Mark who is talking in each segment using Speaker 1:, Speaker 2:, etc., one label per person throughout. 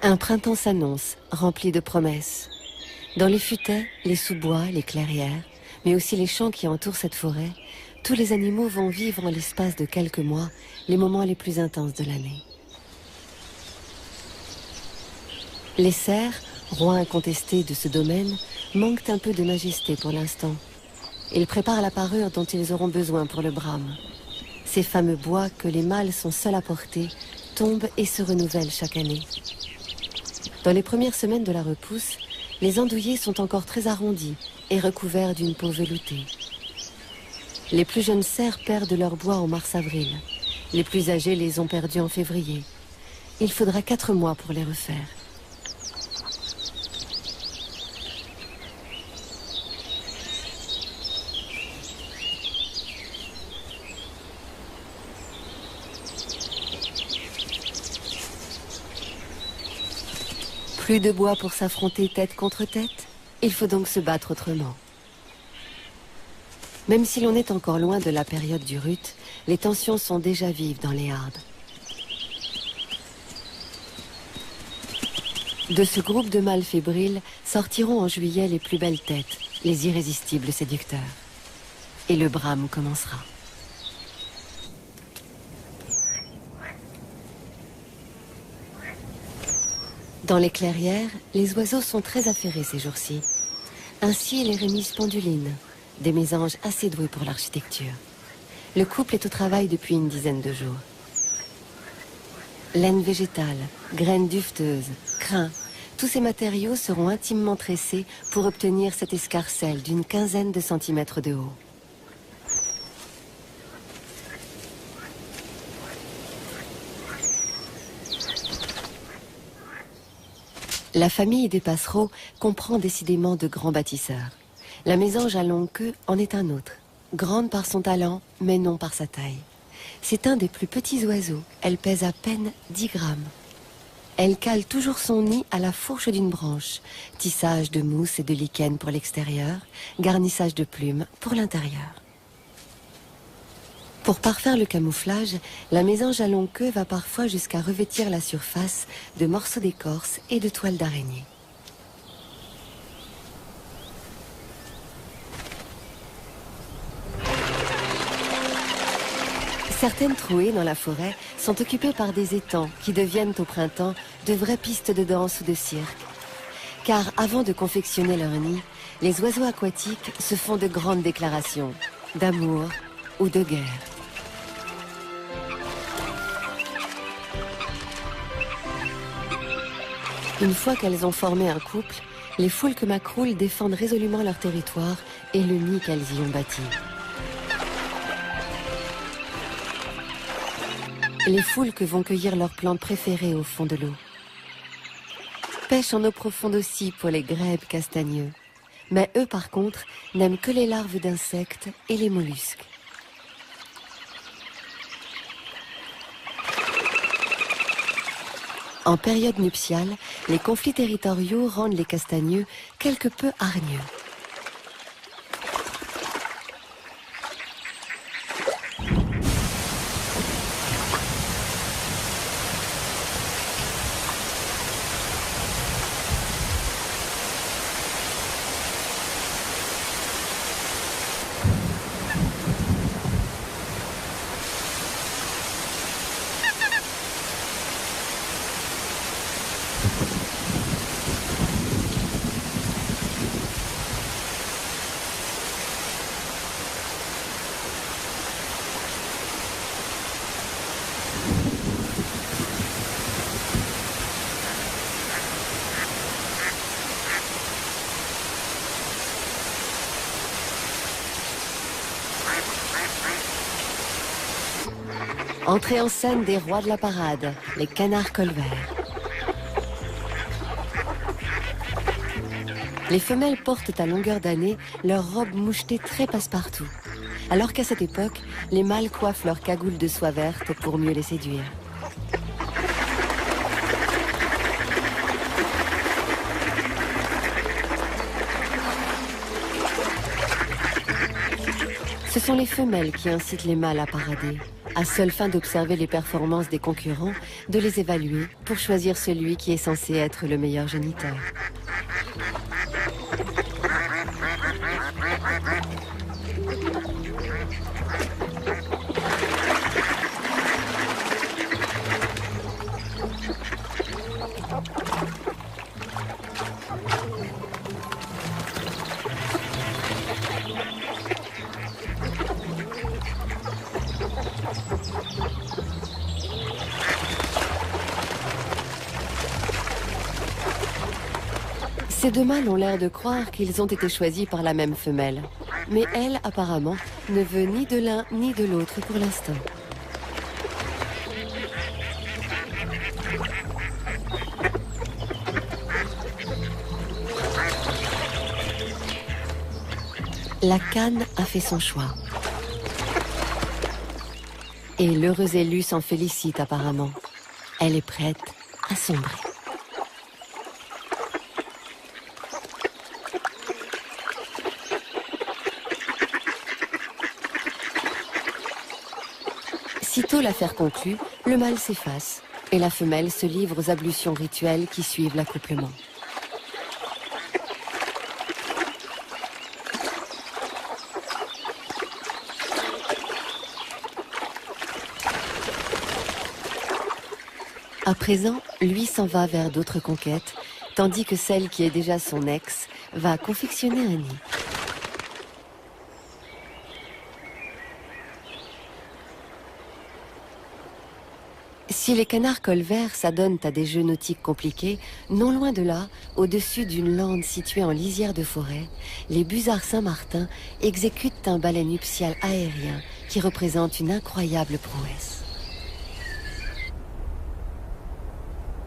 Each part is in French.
Speaker 1: Un printemps s'annonce, rempli de promesses. Dans les futaies, les sous-bois, les clairières, mais aussi les champs qui entourent cette forêt, tous les animaux vont vivre en l'espace de quelques mois les moments les plus intenses de l'année. Les cerfs, rois incontestés de ce domaine, manquent un peu de majesté pour l'instant. Ils préparent la parure dont ils auront besoin pour le brame. Ces fameux bois que les mâles sont seuls à porter tombent et se renouvellent chaque année. Dans les premières semaines de la repousse, les andouillers sont encore très arrondis et recouverts d'une peau veloutée. Les plus jeunes cerfs perdent leur bois en mars-avril. Les plus âgés les ont perdus en février. Il faudra 4 mois pour les refaire. Plus de bois pour s'affronter tête contre tête, il faut donc se battre autrement. Même si l'on est encore loin de la période du rut, les tensions sont déjà vives dans les Hardes. De ce groupe de mâles fébriles sortiront en juillet les plus belles têtes, les irrésistibles séducteurs. Et le brame commencera. Dans les clairières, les oiseaux sont très affairés ces jours-ci. Ainsi les rémises pendulines, des mésanges assez doués pour l'architecture. Le couple est au travail depuis une dizaine de jours. Laine végétale, graines duveteuses, crin, tous ces matériaux seront intimement tressés pour obtenir cette escarcelle d'une quinzaine de centimètres de haut. La famille des passereaux comprend décidément de grands bâtisseurs. La mésange à longue queue en est un autre, grande par son talent, mais non par sa taille. C'est un des plus petits oiseaux, elle pèse à peine 10 grammes. Elle cale toujours son nid à la fourche d'une branche, tissage de mousse et de lichen pour l'extérieur, garnissage de plumes pour l'intérieur. Pour parfaire le camouflage, la mésange à longue queue va parfois jusqu'à revêtir la surface de morceaux d'écorce et de toiles d'araignée. Certaines trouées dans la forêt sont occupées par des étangs qui deviennent au printemps de vraies pistes de danse ou de cirque. Car avant de confectionner leur nid, les oiseaux aquatiques se font de grandes déclarations d'amour ou de guerre. Une fois qu'elles ont formé un couple, les foulques macroules défendent résolument leur territoire et le nid qu'elles y ont bâti. Les foulques vont cueillir leurs plantes préférées au fond de l'eau. Pêche en eau profonde aussi pour les grèbes castagneux. Mais eux, par contre, n'aiment que les larves d'insectes et les mollusques. En période nuptiale, les conflits territoriaux rendent les castagneux quelque peu hargneux. Entrée en scène des rois de la parade, les canards colverts. Les femelles portent à longueur d'année leurs robes mouchetées très passe-partout, alors qu'à cette époque, les mâles coiffent leurs cagoules de soie verte pour mieux les séduire. Ce sont les femelles qui incitent les mâles à parader. à seule fin d'observer les performances des concurrents, de les évaluer pour choisir celui qui est censé être le meilleur géniteur. Ces deux mâles ont l'air de croire qu'ils ont été choisis par la même femelle. Mais elle, apparemment, ne veut ni de l'un ni de l'autre pour l'instant. La canne a fait son choix. Et l'heureux élu s'en félicite apparemment. Elle est prête à sombrer. Sitôt l'affaire conclue, le mâle s'efface et la femelle se livre aux ablutions rituelles qui suivent l'accouplement. À présent, lui s'en va vers d'autres conquêtes, tandis que celle qui est déjà son ex va confectionner un nid. Si les canards colverts s'adonnent à des jeux nautiques compliqués, non loin de là, au-dessus d'une lande située en lisière de forêt, les busards Saint-Martin exécutent un ballet nuptial aérien qui représente une incroyable prouesse.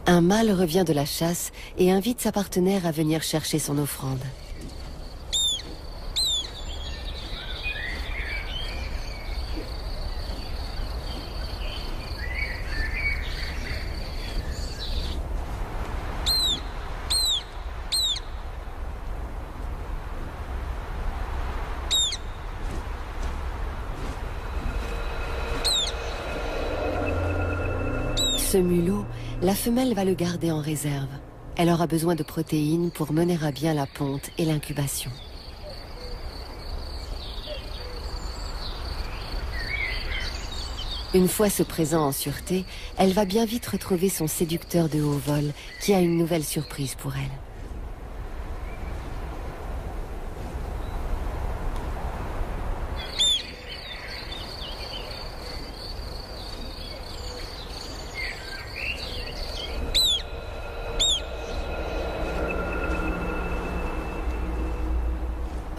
Speaker 1: Un mâle revient de la chasse et invite sa partenaire à venir chercher son offrande. Ce mulot, la femelle va le garder en réserve. Elle aura besoin de protéines pour mener à bien la ponte et l'incubation. Une fois ce présent en sûreté, elle va bien vite retrouver son séducteur de haut vol qui a une nouvelle surprise pour elle.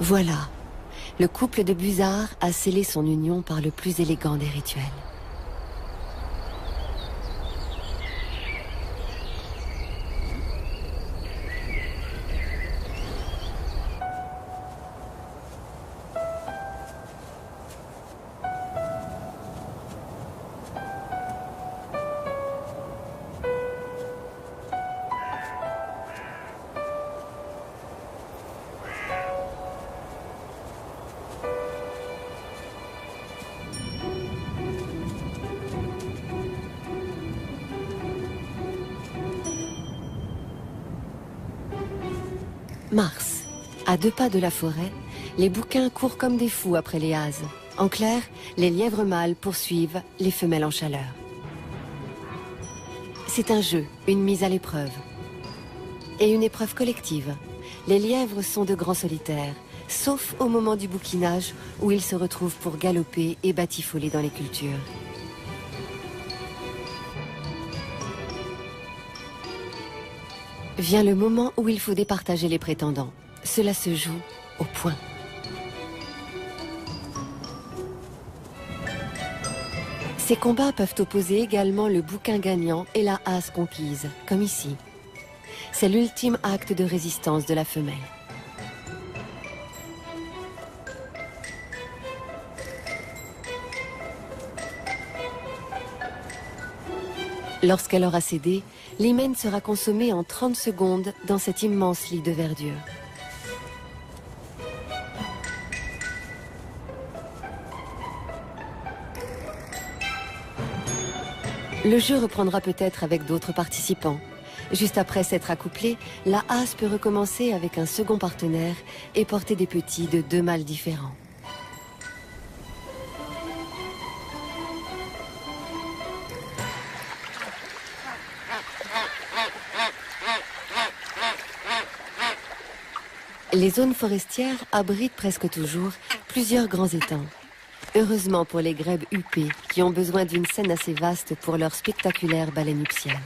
Speaker 1: Voilà, le couple de busards a scellé son union par le plus élégant des rituels. Mars. À 2 pas de la forêt, les bouquins courent comme des fous après les hases. En clair, les lièvres mâles poursuivent les femelles en chaleur. C'est un jeu, une mise à l'épreuve. Et une épreuve collective. Les lièvres sont de grands solitaires, sauf au moment du bouquinage où ils se retrouvent pour galoper et batifoler dans les cultures. Vient le moment où il faut départager les prétendants. Cela se joue au point. Ces combats peuvent opposer également le bouquin gagnant et la hase conquise, comme ici. C'est l'ultime acte de résistance de la femelle. Lorsqu'elle aura cédé, l'hymen sera consommé en 30 secondes dans cet immense lit de verdure. Le jeu reprendra peut-être avec d'autres participants. Juste après s'être accouplée, la As peut recommencer avec un second partenaire et porter des petits de 2 mâles différents. Les zones forestières abritent presque toujours plusieurs grands étangs. Heureusement pour les grèbes huppées qui ont besoin d'une scène assez vaste pour leur spectaculaire ballet nuptial.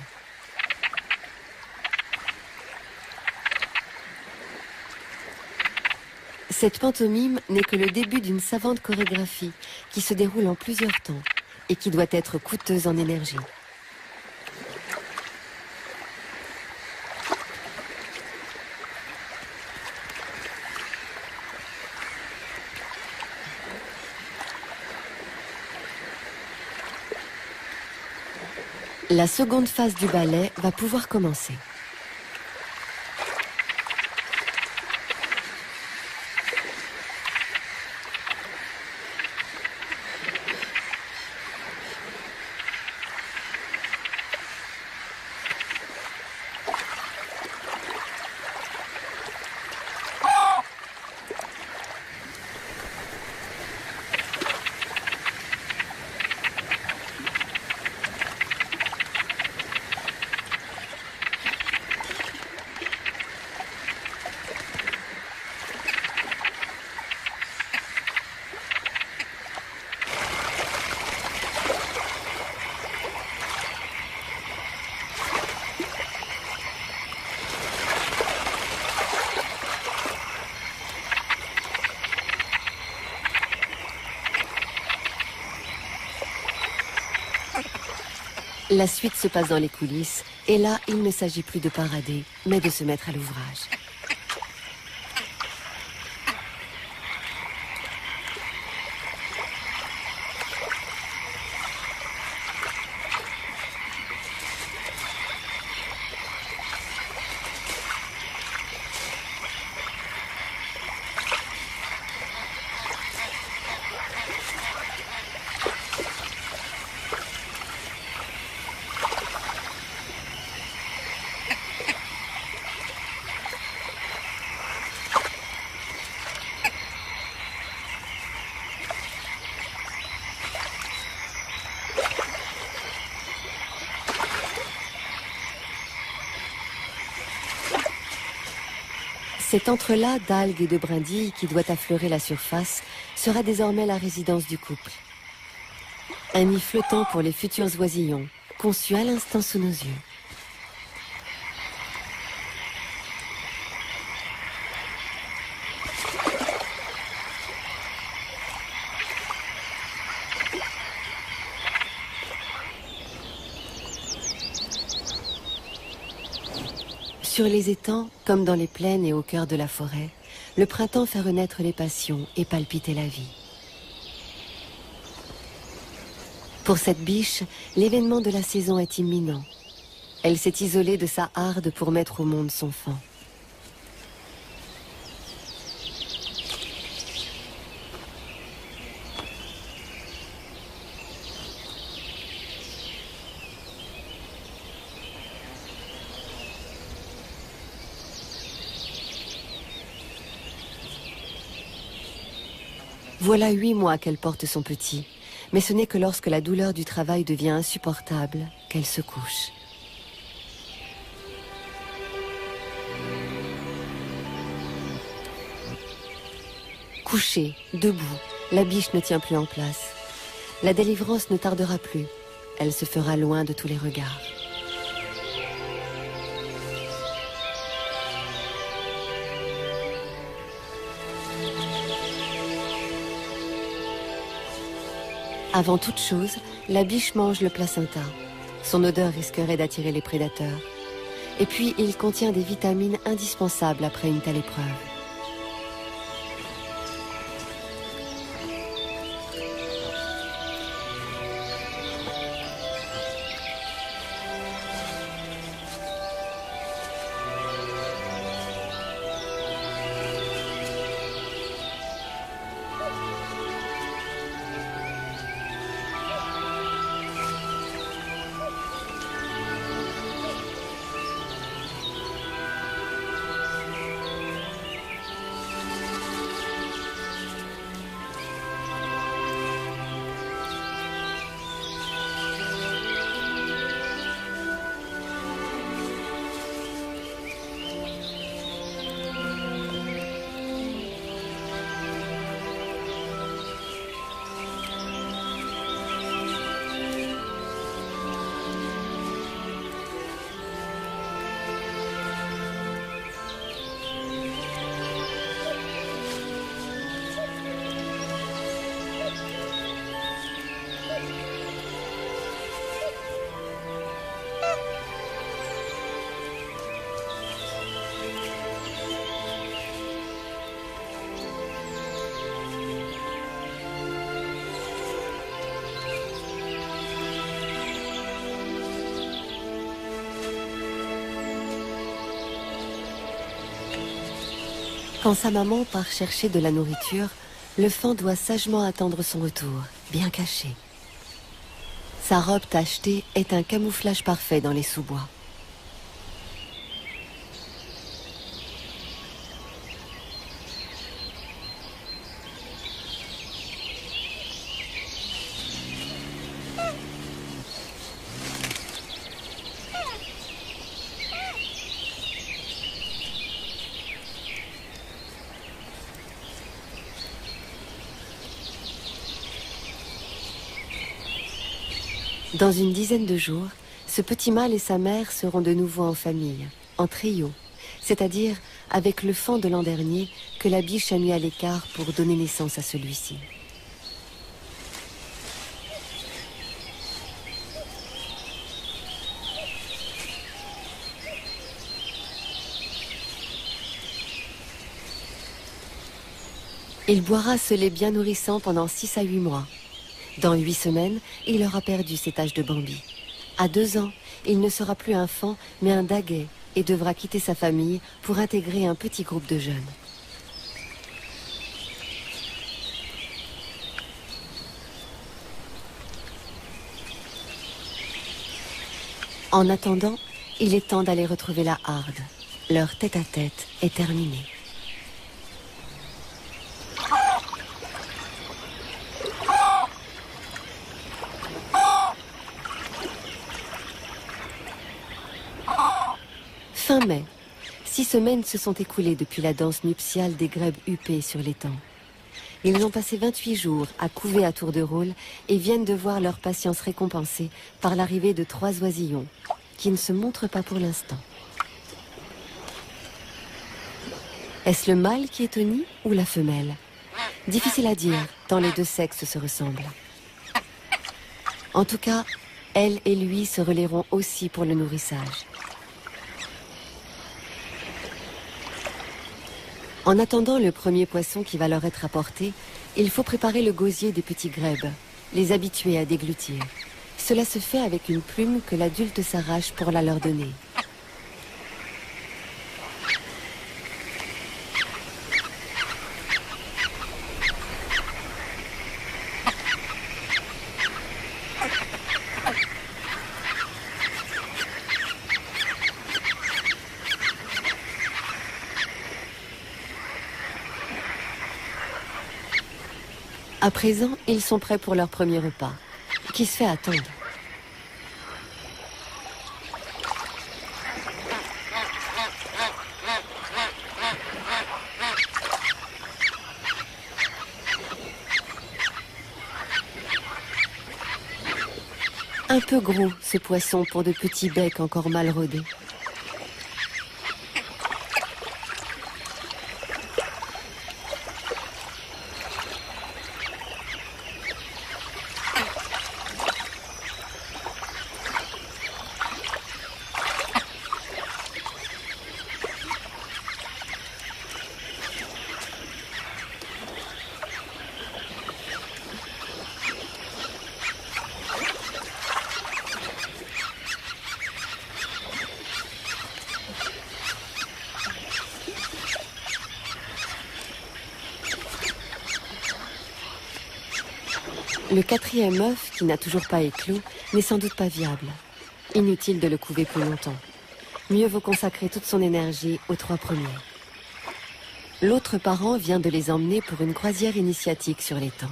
Speaker 1: Cette pantomime n'est que le début d'une savante chorégraphie qui se déroule en plusieurs temps et qui doit être coûteuse en énergie. La seconde phase du ballet va pouvoir commencer. La suite se passe dans les coulisses, et là, il ne s'agit plus de parader, mais de se mettre à l'ouvrage. Cet entrelac d'algues et de brindilles qui doit affleurer la surface sera désormais la résidence du couple. Un nid flottant pour les futurs oisillons, conçu à l'instant sous nos yeux. Sur les étangs, comme dans les plaines et au cœur de la forêt, le printemps fait renaître les passions et palpiter la vie. Pour cette biche, l'événement de la saison est imminent. Elle s'est isolée de sa harde pour mettre au monde son faon. Voilà 8 mois qu'elle porte son petit, mais ce n'est que lorsque la douleur du travail devient insupportable qu'elle se couche. Couchée, debout, la biche ne tient plus en place. La délivrance ne tardera plus. Elle se fera loin de tous les regards. Avant toute chose, la biche mange le placenta. Son odeur risquerait d'attirer les prédateurs. Et puis, il contient des vitamines indispensables après une telle épreuve. Quand sa maman part chercher de la nourriture, le faon doit sagement attendre son retour, bien caché. Sa robe tachetée est un camouflage parfait dans les sous-bois. Dans une dizaine de jours, ce petit mâle et sa mère seront de nouveau en famille, en trio, c'est-à-dire avec le faon de l'an dernier que la biche a mis à l'écart pour donner naissance à celui-ci. Il boira ce lait bien nourrissant pendant 6 à 8 mois. Dans 8 semaines, il aura perdu ses taches de Bambi. À 2 ans, il ne sera plus un faon, mais un daguet, et devra quitter sa famille pour intégrer un petit groupe de jeunes. En attendant, il est temps d'aller retrouver la harde. Leur tête-à-tête est terminé. Fin mai. 6 semaines se sont écoulées depuis la danse nuptiale des grèbes huppées sur l'étang. Ils ont passé 28 jours à couver à tour de rôle et viennent de voir leur patience récompensée par l'arrivée de 3 oisillons, qui ne se montrent pas pour l'instant. Est-ce le mâle qui est au nid ou la femelle? Difficile à dire, tant les deux sexes se ressemblent. En tout cas, elle et lui se relaieront aussi pour le nourrissage. En attendant le premier poisson qui va leur être apporté, il faut préparer le gosier des petits grèbes, les habituer à déglutir. Cela se fait avec une plume que l'adulte s'arrache pour la leur donner. À présent, ils sont prêts pour leur premier repas, qui se fait attendre. Un peu gros, ce poisson, pour de petits becs encore mal rodés. Le quatrième œuf, qui n'a toujours pas éclos, n'est sans doute pas viable. Inutile de le couver plus longtemps. Mieux vaut consacrer toute son énergie aux 3 premiers. L'autre parent vient de les emmener pour une croisière initiatique sur l'étang.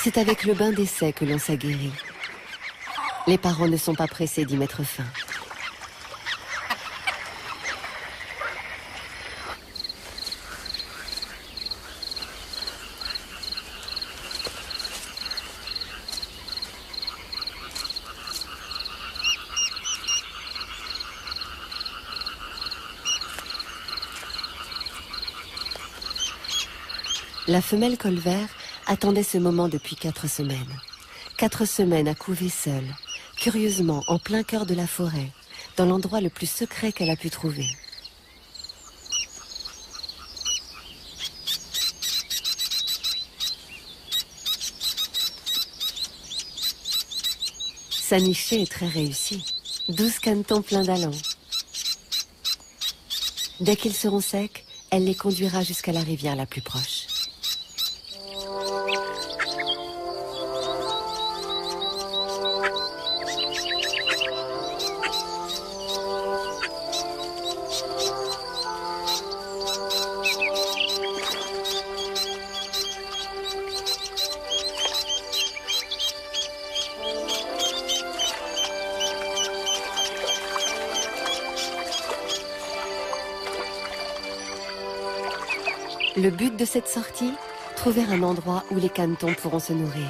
Speaker 1: C'est avec le bain d'essai que l'on s'aguerrit. Les parents ne sont pas pressés d'y mettre fin. La femelle colvert attendait ce moment depuis 4 semaines. 4 semaines à couver seule, curieusement en plein cœur de la forêt, dans l'endroit le plus secret qu'elle a pu trouver. Sa nichée est très réussie. 12 canetons pleins d'allant. Dès qu'ils seront secs, elle les conduira jusqu'à la rivière la plus proche. Le but de cette sortie, trouver un endroit où les canetons pourront se nourrir.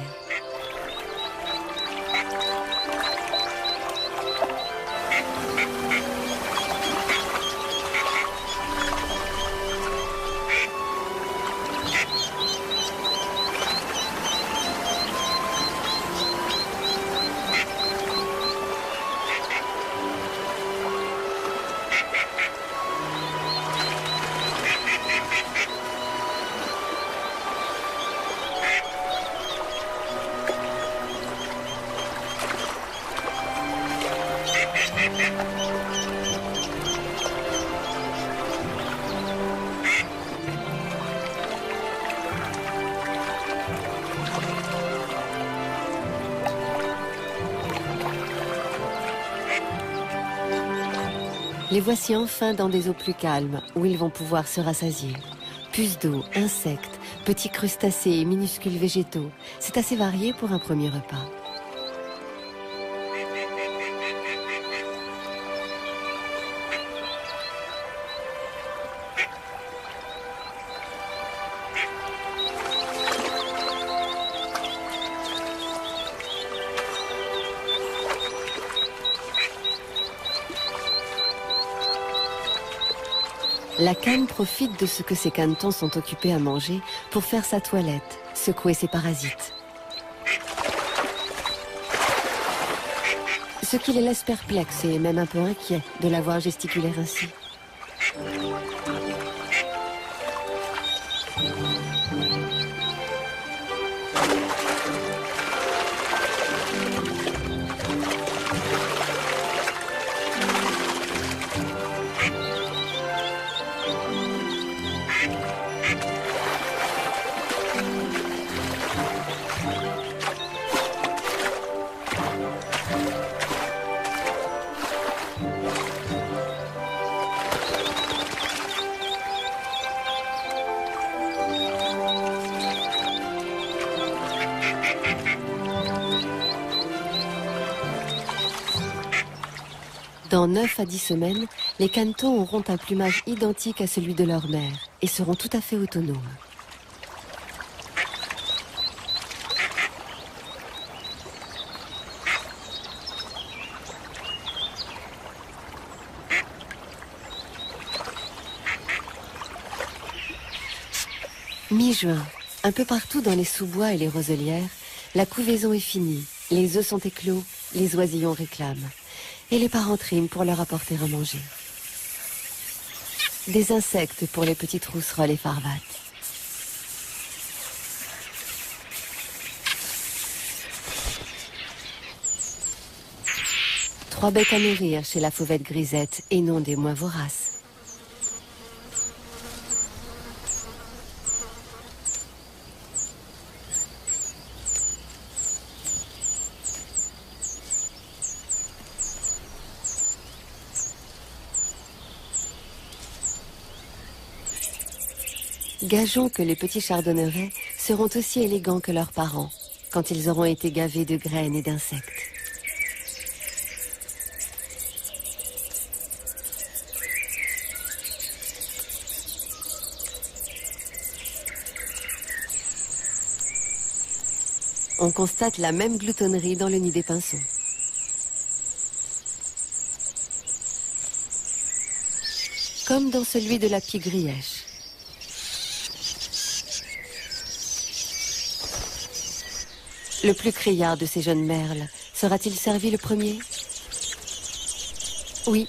Speaker 1: Les voici enfin dans des eaux plus calmes, où ils vont pouvoir se rassasier. Puces d'eau, insectes, petits crustacés et minuscules végétaux, c'est assez varié pour un premier repas. La canne profite de ce que ces canetons sont occupés à manger pour faire sa toilette, secouer ses parasites. Ce qui les laisse perplexes et même un peu inquiets de la voir gesticuler ainsi. Dans 9 à 10 semaines, les canetons auront un plumage identique à celui de leur mère et seront tout à fait autonomes. Mi-juin, un peu partout dans les sous-bois et les roselières, la couvaison est finie, les œufs sont éclos, les oisillons réclament. Et les parents triment pour leur apporter à manger. Des insectes pour les petites rousserolles et farvates. Trois bêtes à nourrir chez la fauvette grisette et non des moins voraces. Gageons que les petits chardonnerets seront aussi élégants que leurs parents, quand ils auront été gavés de graines et d'insectes. On constate la même gloutonnerie dans le nid des pinsons. Comme dans celui de la pie grièche. Le plus criard de ces jeunes merles sera-t-il servi le premier? Oui,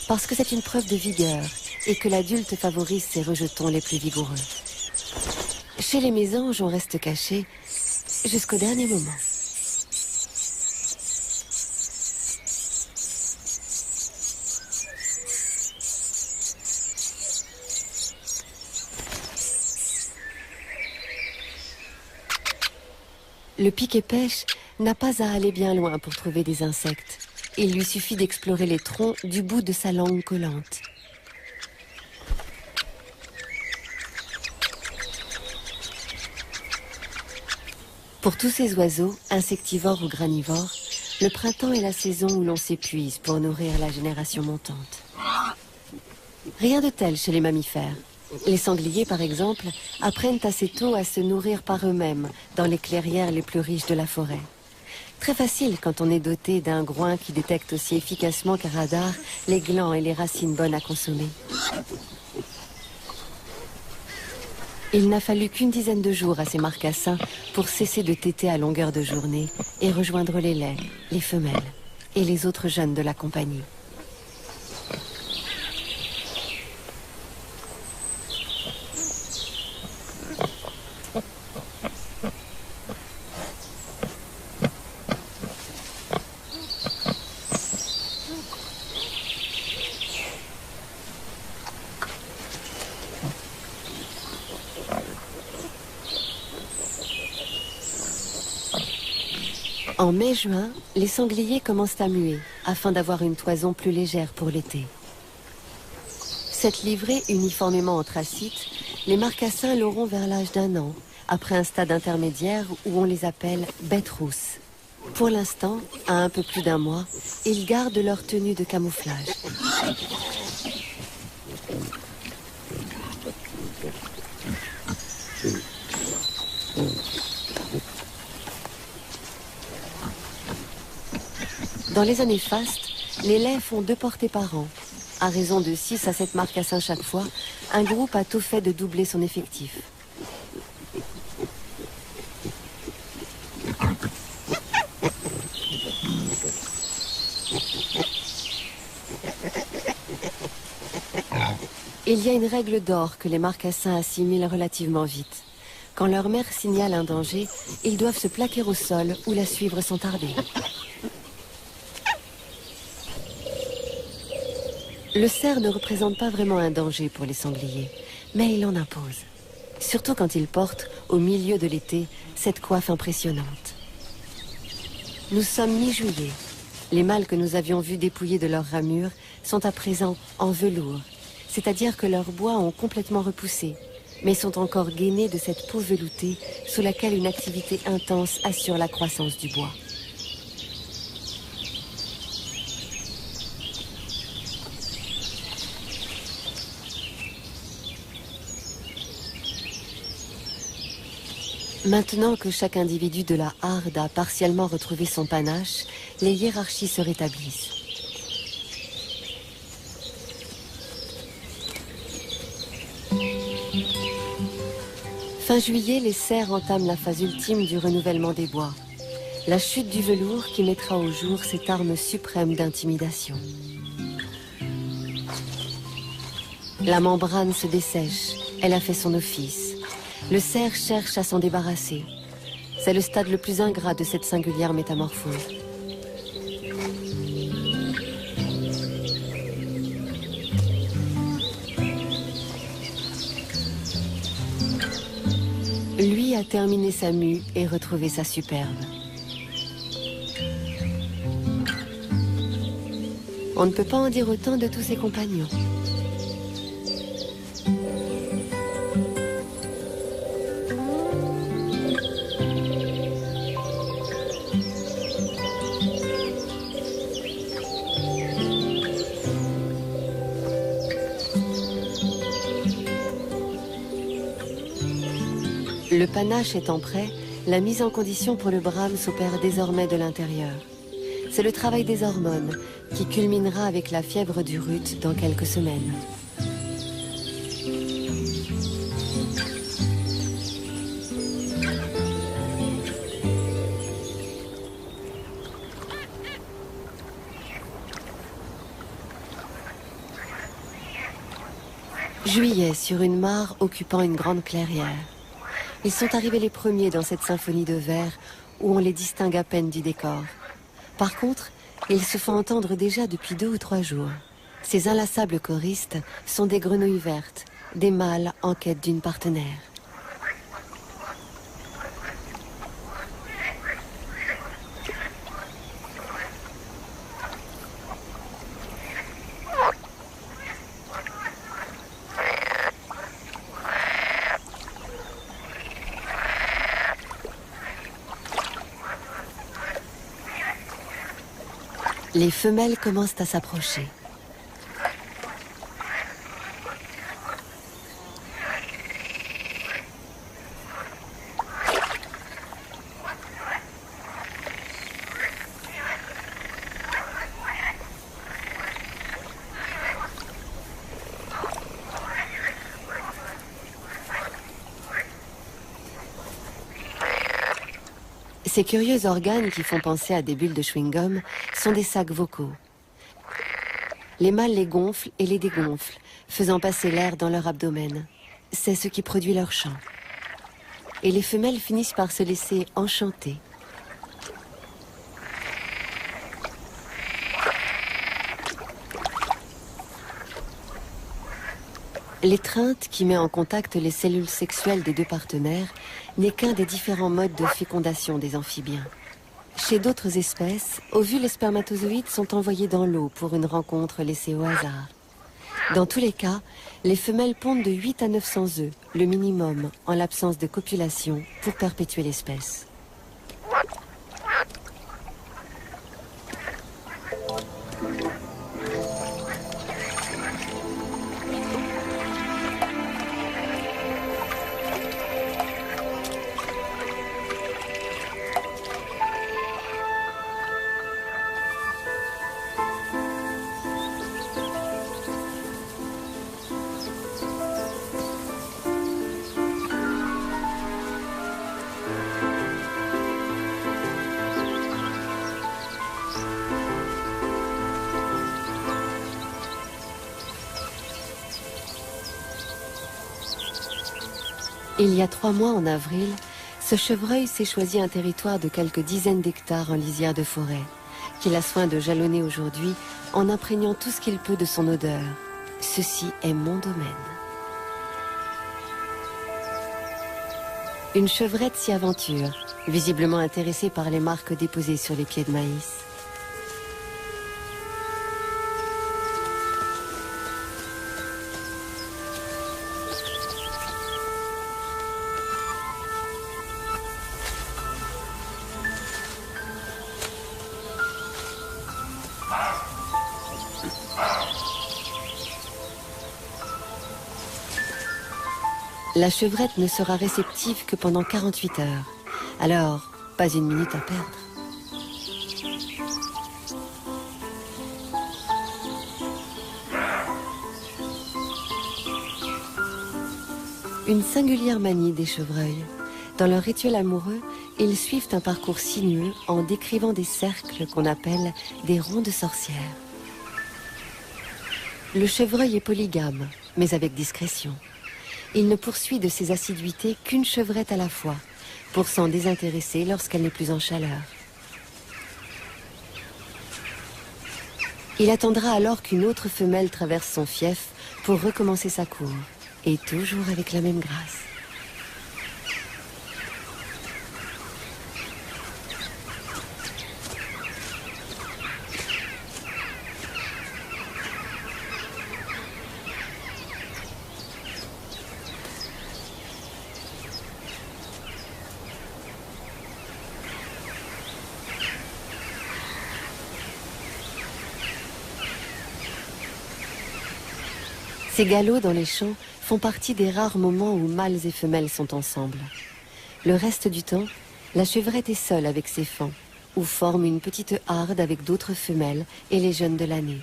Speaker 1: parce que c'est une preuve de vigueur et que l'adulte favorise ses rejetons les plus vigoureux. Chez les mésanges, on reste caché jusqu'au dernier moment. Le pic-et-pêche n'a pas à aller bien loin pour trouver des insectes. Il lui suffit d'explorer les troncs du bout de sa langue collante. Pour tous ces oiseaux, insectivores ou granivores, le printemps est la saison où l'on s'épuise pour nourrir la génération montante. Rien de tel chez les mammifères. Les sangliers, par exemple, apprennent assez tôt à se nourrir par eux-mêmes dans les clairières les plus riches de la forêt. Très facile quand on est doté d'un groin qui détecte aussi efficacement qu'un radar les glands et les racines bonnes à consommer. Il n'a fallu qu'une dizaine de jours à ces marcassins pour cesser de téter à longueur de journée et rejoindre les laits, les femelles et les autres jeunes de la compagnie. En mai-juin, les sangliers commencent à muer afin d'avoir une toison plus légère pour l'été. Cette livrée uniformément anthracite, les marcassins l'auront vers l'âge d'1 an, après un stade intermédiaire où on les appelle bêtes rousses. Pour l'instant, à un peu plus d'1 mois, ils gardent leur tenue de camouflage. Dans les années fastes, les laits font 2 portées par an. À raison de 6 à 7 marcassins chaque fois, un groupe a tout fait de doubler son effectif. Il y a une règle d'or que les marcassins assimilent relativement vite. Quand leur mère signale un danger, ils doivent se plaquer au sol ou la suivre sans tarder. Le cerf ne représente pas vraiment un danger pour les sangliers, mais il en impose. Surtout quand il porte, au milieu de l'été, cette coiffe impressionnante. Nous sommes mi-juillet. Les mâles que nous avions vus dépouillés de leurs ramures sont à présent en velours, c'est-à-dire que leurs bois ont complètement repoussé, mais sont encore gainés de cette peau veloutée sous laquelle une activité intense assure la croissance du bois. Maintenant que chaque individu de la harde a partiellement retrouvé son panache, les hiérarchies se rétablissent. Fin juillet, les cerfs entament la phase ultime du renouvellement des bois. La chute du velours qui mettra au jour cette arme suprême d'intimidation. La membrane se dessèche, elle a fait son office. Le cerf cherche à s'en débarrasser. C'est le stade le plus ingrat de cette singulière métamorphose. Lui a terminé sa mue et retrouvé sa superbe. On ne peut pas en dire autant de tous ses compagnons. Le panache étant prêt, la mise en condition pour le brame s'opère désormais de l'intérieur. C'est le travail des hormones qui culminera avec la fièvre du rut dans quelques semaines. Juillet sur une mare occupant une grande clairière. Ils sont arrivés les premiers dans cette symphonie de vers où on les distingue à peine du décor. Par contre, ils se font entendre déjà depuis 2 ou 3 jours. Ces inlassables choristes sont des grenouilles vertes, des mâles en quête d'une partenaire. Les femelles commencent à s'approcher. Ces curieux organes qui font penser à des bulles de chewing-gum sont des sacs vocaux. Les mâles les gonflent et les dégonflent, faisant passer l'air dans leur abdomen. C'est ce qui produit leur chant. Et les femelles finissent par se laisser enchanter. L'étreinte qui met en contact les cellules sexuelles des 2 partenaires n'est qu'un des différents modes de fécondation des amphibiens. Chez d'autres espèces, ovules et spermatozoïdes sont envoyés dans l'eau pour une rencontre laissée au hasard. Dans tous les cas, les femelles pondent de 8 à 900 œufs, le minimum en l'absence de copulation, pour perpétuer l'espèce. Il y a 3 mois, en avril, ce chevreuil s'est choisi un territoire de quelques dizaines d'hectares en lisière de forêt, qu'il a soin de jalonner aujourd'hui en imprégnant tout ce qu'il peut de son odeur. Ceci est mon domaine. Une chevrette s'y aventure, visiblement intéressée par les marques déposées sur les pieds de maïs. La chevrette ne sera réceptive que pendant 48 heures. Alors, pas une minute à perdre. Une singulière manie des chevreuils. Dans leur rituel amoureux, ils suivent un parcours sinueux en décrivant des cercles qu'on appelle des ronds de sorcières. Le chevreuil est polygame, mais avec discrétion. Il ne poursuit de ses assiduités qu'une chevrette à la fois, pour s'en désintéresser lorsqu'elle n'est plus en chaleur. Il attendra alors qu'une autre femelle traverse son fief pour recommencer sa cour, et toujours avec la même grâce. Ces galops dans les champs font partie des rares moments où mâles et femelles sont ensemble. Le reste du temps, la chevrette est seule avec ses faons, ou forme une petite harde avec d'autres femelles et les jeunes de l'année.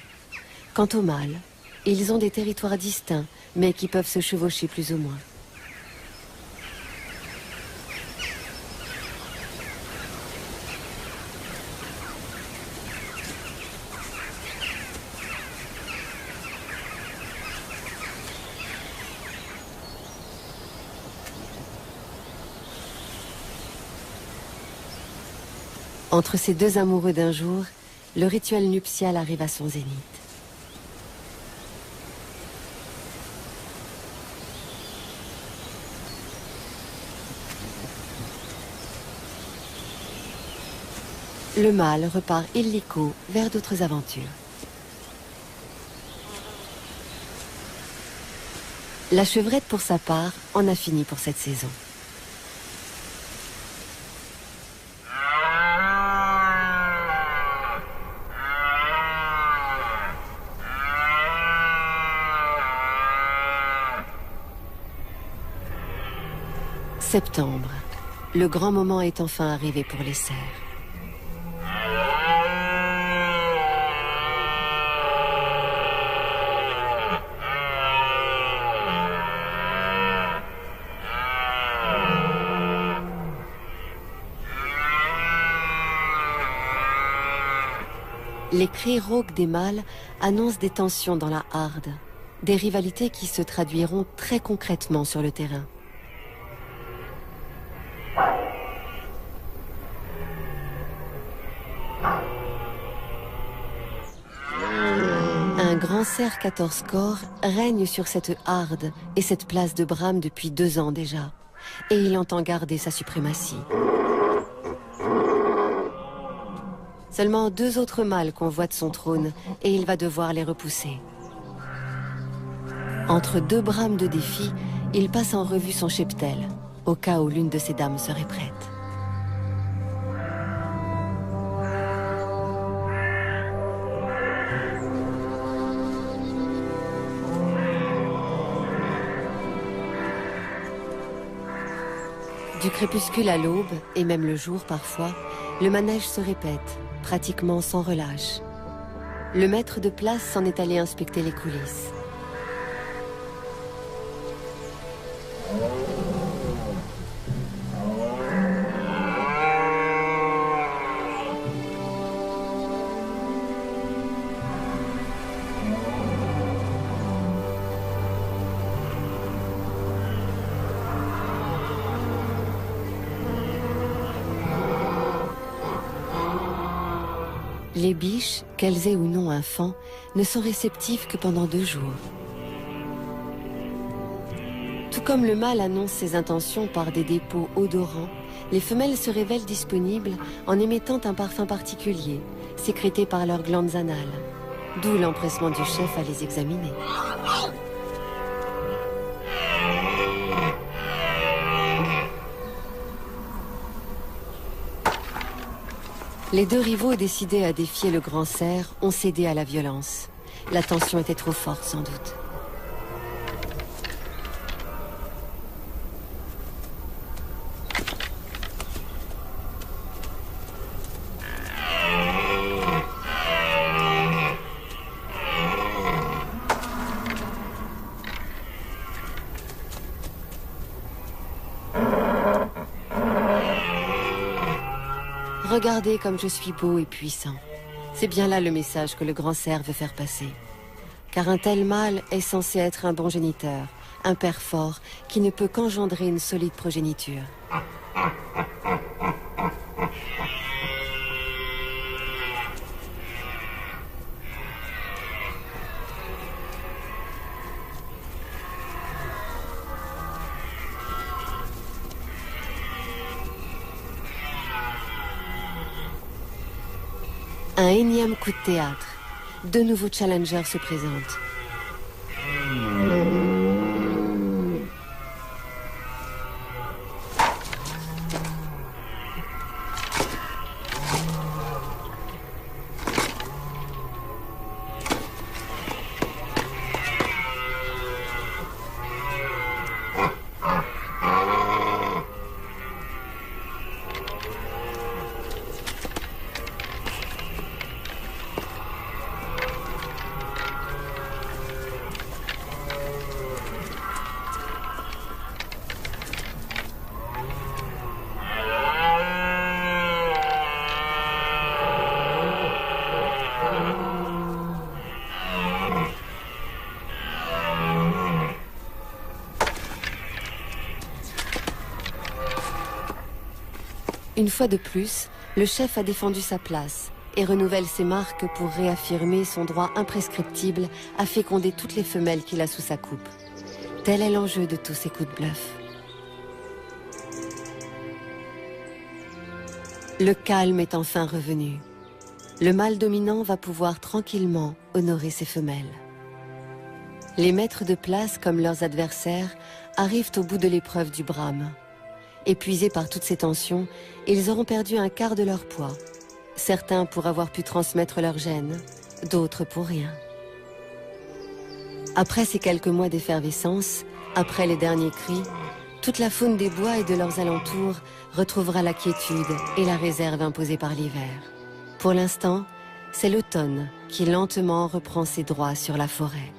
Speaker 1: Quant aux mâles, ils ont des territoires distincts, mais qui peuvent se chevaucher plus ou moins. Entre ces deux amoureux d'un jour, le rituel nuptial arrive à son zénith. Le mâle repart illico vers d'autres aventures. La chevrette, pour sa part, en a fini pour cette saison. Septembre. Le grand moment est enfin arrivé pour les cerfs. Les cris rauques des mâles annoncent des tensions dans la harde, des rivalités qui se traduiront très concrètement sur le terrain. Un grand cerf 14 corps règne sur cette harde et cette place de Bram depuis 2 ans déjà, et il entend garder sa suprématie. Seulement 2 autres mâles convoitent son trône et il va devoir les repousser. Entre 2 brames de défi, il passe en revue son cheptel, au cas où l'une de ses dames serait prête. Du crépuscule à l'aube, et même le jour parfois, le manège se répète, pratiquement sans relâche. Le maître de place s'en est allé inspecter les coulisses. Les biches, qu'elles aient ou non un faon, ne sont réceptives que pendant 2 jours. Tout comme le mâle annonce ses intentions par des dépôts odorants, les femelles se révèlent disponibles en émettant un parfum particulier, sécrété par leurs glandes anales. D'où l'empressement du chef à les examiner. Les 2 rivaux décidés à défier le grand cerf ont cédé à la violence. La tension était trop forte sans doute. Regardez comme je suis beau et puissant. C'est bien là le message que le grand cerf veut faire passer. Car un tel mâle est censé être un bon géniteur, un père fort qui ne peut qu'engendrer une solide progéniture. Un énième coup de théâtre. 2 nouveaux challengers se présentent. Une fois de plus, Le chef a défendu sa place et renouvelle ses marques pour réaffirmer son droit imprescriptible à féconder toutes les femelles qu'il a sous sa coupe. Tel est l'enjeu de tous ces coups de bluff. Le calme est enfin revenu. Le mâle dominant va pouvoir tranquillement honorer ses femelles. Les maîtres de place, comme leurs adversaires, arrivent au bout de l'épreuve du brame. Épuisés par toutes ces tensions, ils auront perdu un quart de leur poids. Certains pour avoir pu transmettre leur gène, d'autres pour rien. Après ces quelques mois d'effervescence, après les derniers cris, toute la faune des bois et de leurs alentours retrouvera la quiétude et la réserve imposée par l'hiver. Pour l'instant, c'est l'automne qui lentement reprend ses droits sur la forêt.